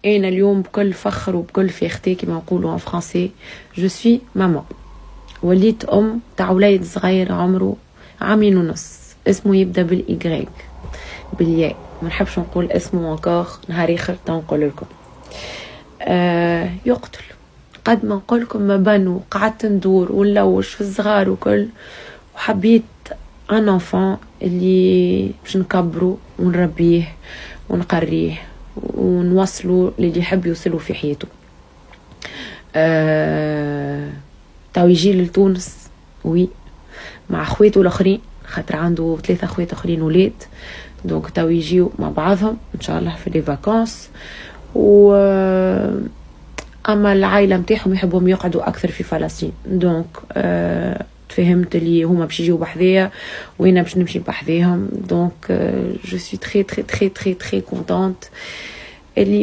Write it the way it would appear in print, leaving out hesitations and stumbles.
أنا اليوم بكل فخر وبكل فيختي كما نقولوا en français je suis maman. وليت أم تاع وليد صغير عمره عامين ونص، اسمه يبدأ بالإيغريك بالياء، ما نحبش نقول اسمه encore نهار آخر تنقول لكم. يقتل قد ما نقول لكم ما بنو قعدت ندور ونلوش في الصغار وكل، وحبيت ان enfant اللي باش نكبره ونربيه ونقريه ونوصلوا اللي يحب يوصلوا في حياته. تو يجي لتونس وي مع اخواته الاخرين، خاطر عنده 3 اخوات اخرين ولاد، دونك تو يجيو مع بعضهم ان شاء الله في لي فاكانس. و اما العائله نتاعهم يحبهم يقعدوا اكثر في فلسطين، دونك تفهمت اللي هما باش يجيو بحذايا وانا باش نمشي بحذاهم. دونك جو سوي تري تري تري تري تري كونتونت اللي